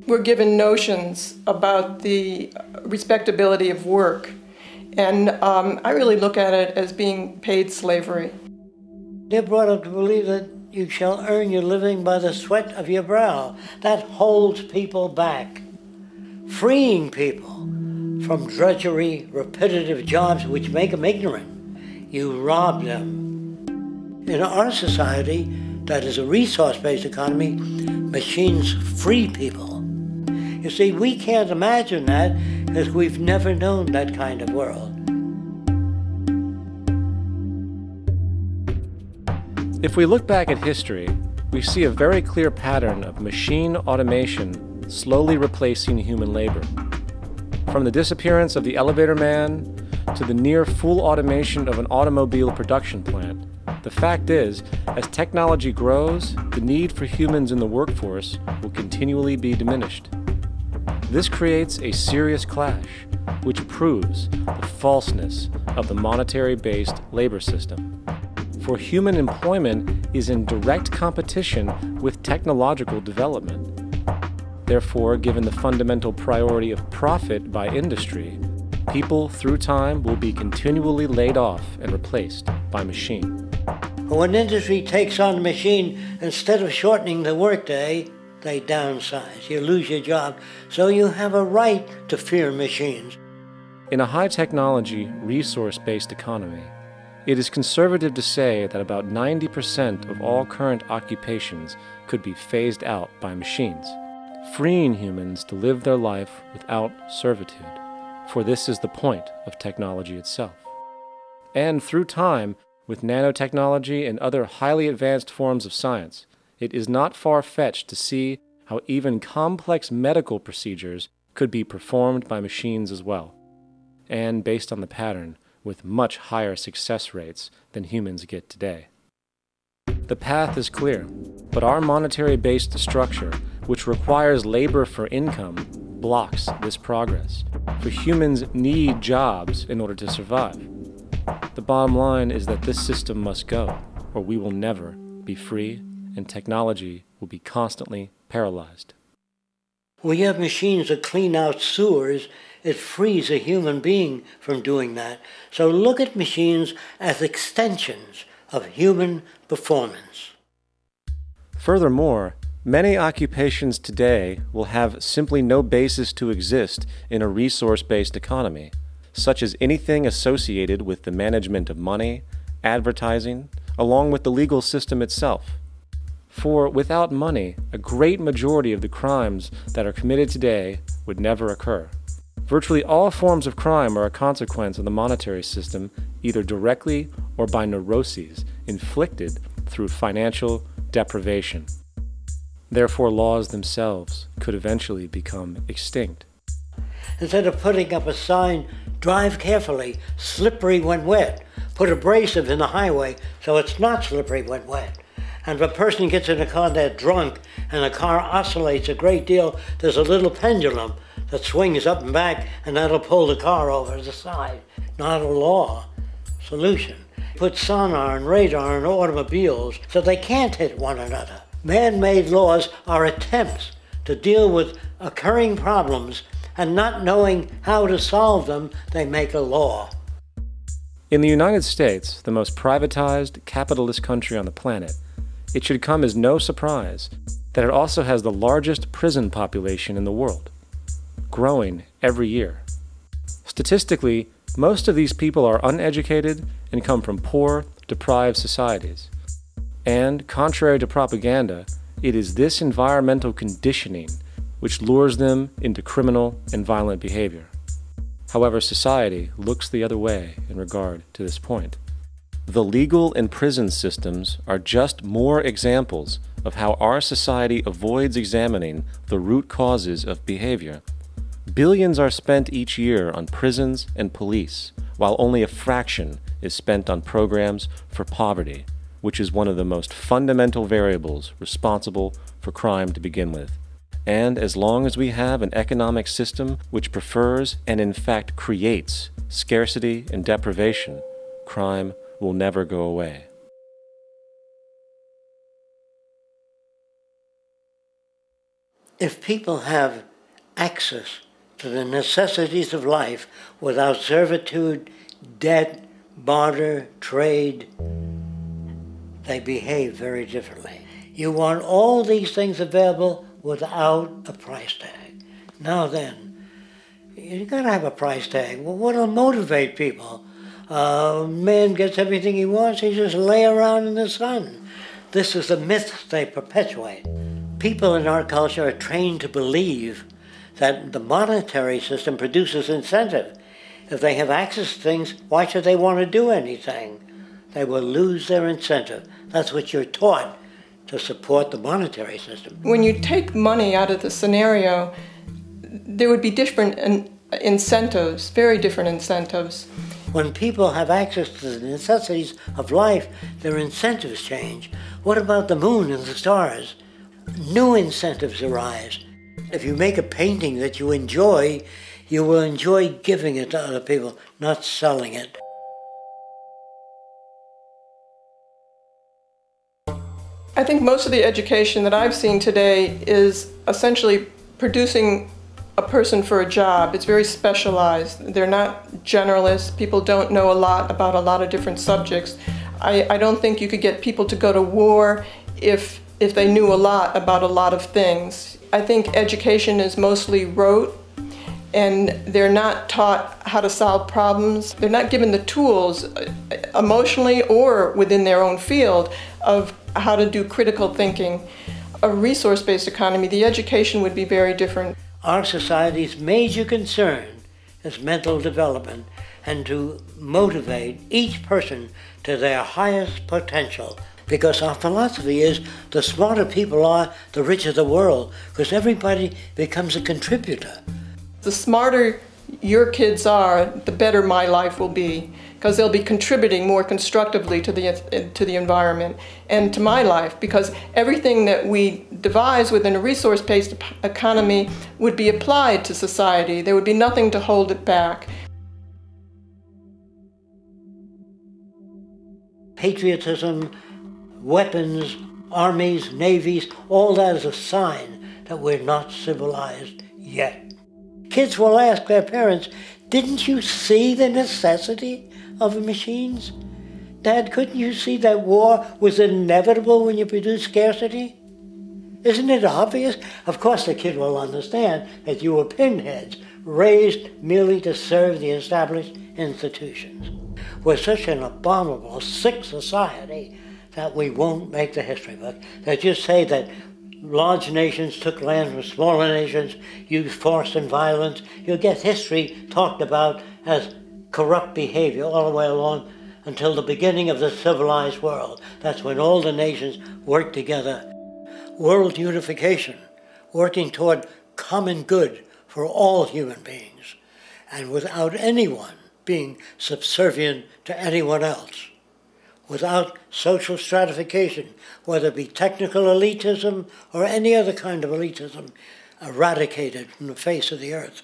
We're given notions about the respectability of work, and I really look at it as being paid slavery. They're brought up to believe that you shall earn your living by the sweat of your brow. That holds people back, freeing people from drudgery, repetitive jobs which make them ignorant. You rob them. In our society, that is a resource-based economy, machines free people. You see, we can't imagine that because we've never known that kind of world. If we look back at history, we see a very clear pattern of machine automation slowly replacing human labor. From the disappearance of the elevator man to the near full automation of an automobile production plant, the fact is, as technology grows, the need for humans in the workforce will continually be diminished. This creates a serious clash, which proves the falseness of the monetary-based labor system. For human employment is in direct competition with technological development. Therefore, given the fundamental priority of profit by industry, people through time will be continually laid off and replaced by machine. When industry takes on a machine, instead of shortening the workday, they downsize. You lose your job, so you have a right to fear machines. In a high-technology, resource-based economy, it is conservative to say that about 90% of all current occupations could be phased out by machines, freeing humans to live their life without servitude, for this is the point of technology itself. And through time, with nanotechnology and other highly advanced forms of science, it is not far-fetched to see how even complex medical procedures could be performed by machines as well, and based on the pattern, with much higher success rates than humans get today. The path is clear, but our monetary-based structure, which requires labor for income, blocks this progress, for humans need jobs in order to survive. The bottom line is that this system must go, or we will never be free, and technology will be constantly paralyzed. We have machines that clean out sewers. It frees a human being from doing that. So look at machines as extensions of human performance. Furthermore, many occupations today will have simply no basis to exist in a resource-based economy, such as anything associated with the management of money, advertising, along with the legal system itself. For without money, a great majority of the crimes that are committed today would never occur. Virtually all forms of crime are a consequence of the monetary system, either directly or by neuroses inflicted through financial deprivation. Therefore, laws themselves could eventually become extinct. Instead of putting up a sign, drive carefully, slippery when wet, put abrasive in the highway so it's not slippery when wet. And if a person gets in a car that's drunk and the car oscillates a great deal, there's a little pendulum that swings up and back, and that'll pull the car over to the side. Not a law. Solution. Put sonar and radar in automobiles so they can't hit one another. Man-made laws are attempts to deal with occurring problems, and not knowing how to solve them, they make a law. In the United States, the most privatized, capitalist country on the planet, it should come as no surprise that it also has the largest prison population in the world, growing every year. Statistically, most of these people are uneducated and come from poor, deprived societies. And, contrary to propaganda, it is this environmental conditioning which lures them into criminal and violent behavior. However, society looks the other way in regard to this point. The legal and prison systems are just more examples of how our society avoids examining the root causes of behavior. Billions are spent each year on prisons and police, while only a fraction is spent on programs for poverty, which is one of the most fundamental variables responsible for crime to begin with. And as long as we have an economic system which prefers and in fact creates scarcity and deprivation, crime will never go away. If people have access to the necessities of life without servitude, debt, barter, trade, they behave very differently. You want all these things available without a price tag. Now then, you gotta have a price tag. Well, what'll motivate people? Man gets everything he wants, he just lay around in the sun. This is the myth they perpetuate. People in our culture are trained to believe that the monetary system produces incentive. If they have access to things, why should they want to do anything? They will lose their incentive. That's what you're taught to support the monetary system. When you take money out of the scenario, there would be different incentives, very different incentives. When people have access to the necessities of life, their incentives change. What about the moon and the stars? New incentives arise. If you make a painting that you enjoy, you will enjoy giving it to other people, not selling it. I think most of the education that I've seen today is essentially producing a person for a job. It's very specialized. They're not generalists. People don't know a lot about a lot of different subjects. I don't think you could get people to go to war if they knew a lot about a lot of things. I think education is mostly rote, and they're not taught how to solve problems. They're not given the tools emotionally or within their own field of how to do critical thinking. A resource-based economy, the education would be very different. Our society's major concern is mental development and to motivate each person to their highest potential. Because our philosophy is the smarter people are, the richer the world, because everybody becomes a contributor. The smarter your kids are, the better my life will be, because they'll be contributing more constructively to the environment and to my life, because everything that we devise within a resource-based economy would be applied to society. There would be nothing to hold it back. Patriotism, weapons, armies, navies, all that is a sign that we're not civilized yet. Kids will ask their parents, "Didn't you see the necessity of the machines? Dad, couldn't you see that war was inevitable when you produce scarcity? Isn't it obvious?" Of course the kid will understand that you were pinheads, raised merely to serve the established institutions. We're such an abominable, sick society that we won't make the history book. They just say that large nations took land from smaller nations, used force and violence. You'll get history talked about as corrupt behavior all the way along until the beginning of the civilized world. That's when all the nations worked together. World unification, working toward common good for all human beings, and without anyone being subservient to anyone else. Without social stratification, whether it be technical elitism or any other kind of elitism, eradicated from the face of the earth.